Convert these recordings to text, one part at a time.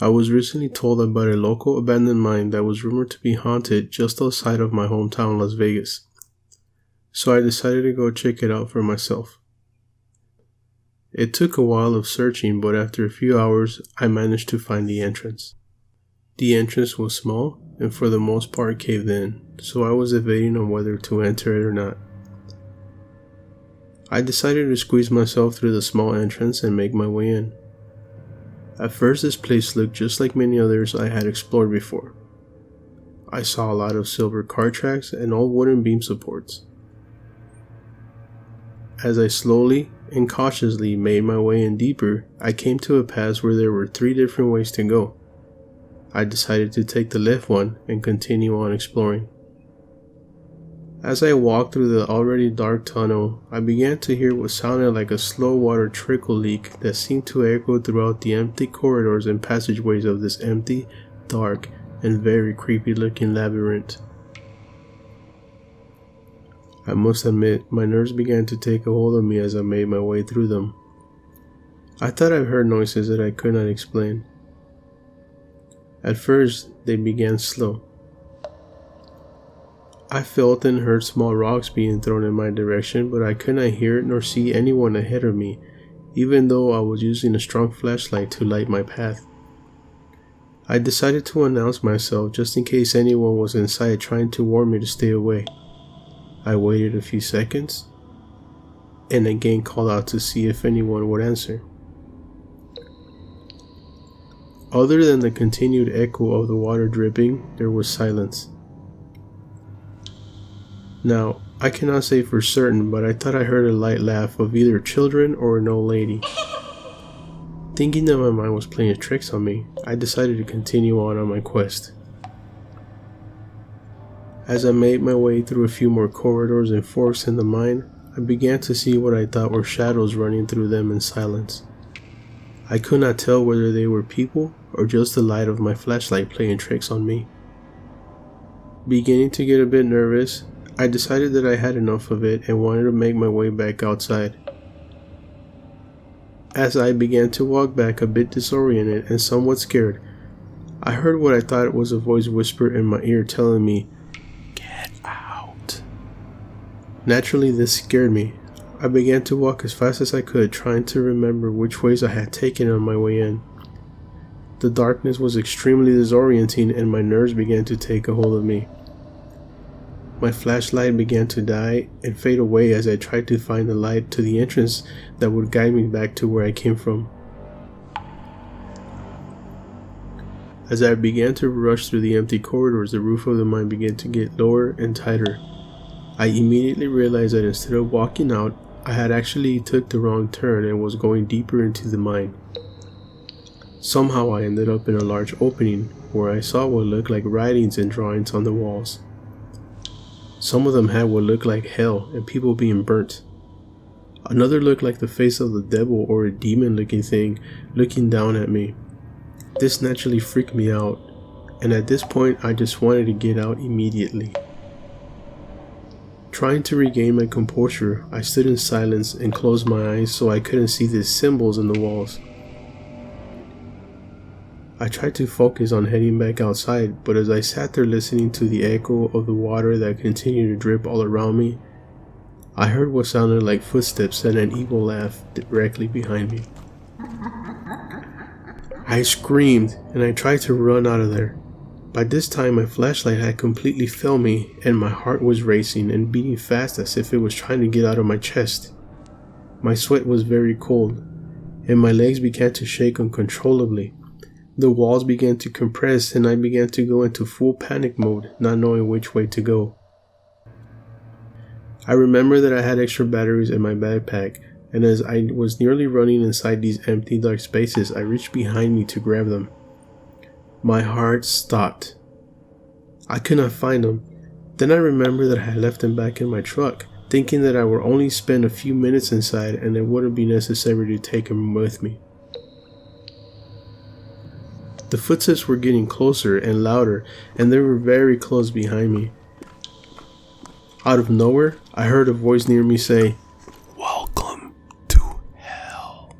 I was recently told about a local abandoned mine that was rumored to be haunted just outside of my hometown, Las Vegas. So I decided to go check it out for myself. It took a while of searching, but after a few hours, I managed to find the entrance. The entrance was small and for the most part caved in, so I was debating on whether to enter it or not. I decided to squeeze myself through the small entrance and make my way in. At first, this place looked just like many others I had explored before. I saw a lot of silver car tracks and old wooden beam supports. As I slowly and cautiously made my way in deeper, I came to a pass where there were 3 different ways to go. I decided to take the left one and continue on exploring. As I walked through the already dark tunnel, I began to hear what sounded like a slow water trickle leak that seemed to echo throughout the empty corridors and passageways of this empty, dark, and very creepy looking labyrinth. I must admit, my nerves began to take a hold of me as I made my way through them. I thought I heard noises that I could not explain. At first, they began slow. I felt and heard small rocks being thrown in my direction, but I could not hear nor see anyone ahead of me, even though I was using a strong flashlight to light my path. I decided to announce myself just in case anyone was inside trying to warn me to stay away. I waited a few seconds, and again called out to see if anyone would answer. Other than the continued echo of the water dripping, there was silence. Now, I cannot say for certain, but I thought I heard a light laugh of either children or an old lady. Thinking that my mind was playing tricks on me, I decided to continue on my quest. As I made my way through a few more corridors and forks in the mine, I began to see what I thought were shadows running through them in silence. I could not tell whether they were people or just the light of my flashlight playing tricks on me. Beginning to get a bit nervous, I decided that I had enough of it and wanted to make my way back outside. As I began to walk back a bit disoriented and somewhat scared, I heard what I thought was a voice whisper in my ear telling me, "Get out." Naturally, this scared me. I began to walk as fast as I could, trying to remember which ways I had taken on my way in. The darkness was extremely disorienting and my nerves began to take a hold of me. My flashlight began to die and fade away as I tried to find the light to the entrance that would guide me back to where I came from. As I began to rush through the empty corridors, the roof of the mine began to get lower and tighter. I immediately realized that instead of walking out, I had actually took the wrong turn and was going deeper into the mine. Somehow I ended up in a large opening where I saw what looked like writings and drawings on the walls. Some of them had what looked like hell and people being burnt. Another looked like the face of the devil or a demon looking thing looking down at me. This naturally freaked me out, and at this point I just wanted to get out immediately. Trying to regain my composure, I stood in silence and closed my eyes so I couldn't see the symbols in the walls. I tried to focus on heading back outside, but as I sat there listening to the echo of the water that continued to drip all around me, I heard what sounded like footsteps and an evil laugh directly behind me. I screamed and I tried to run out of there. By this time my flashlight had completely failed me and my heart was racing and beating fast as if it was trying to get out of my chest. My sweat was very cold and my legs began to shake uncontrollably. The walls began to compress and I began to go into full panic mode, not knowing which way to go. I remember that I had extra batteries in my backpack, and as I was nearly running inside these empty dark spaces, I reached behind me to grab them. My heart stopped. I could not find them. Then I remembered that I had left them back in my truck, thinking that I would only spend a few minutes inside and it wouldn't be necessary to take them with me. The footsteps were getting closer and louder, and they were very close behind me. Out of nowhere, I heard a voice near me say, "Welcome to hell."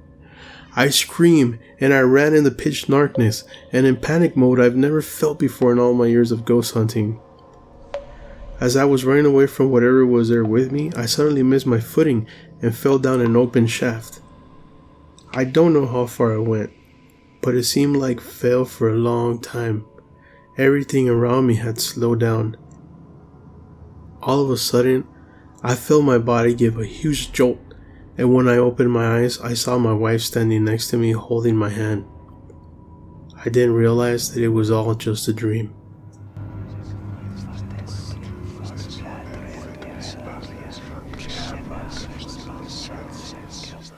I screamed and I ran in the pitch darkness and in panic mode I've never felt before in all my years of ghost hunting. As I was running away from whatever was there with me, I suddenly missed my footing and fell down an open shaft. I don't know how far I went, but it seemed like fell for a long time. Everything around me had slowed down. All of a sudden, I felt my body give a huge jolt, and when I opened my eyes, I saw my wife standing next to me holding my hand. I didn't realize that it was all just a dream.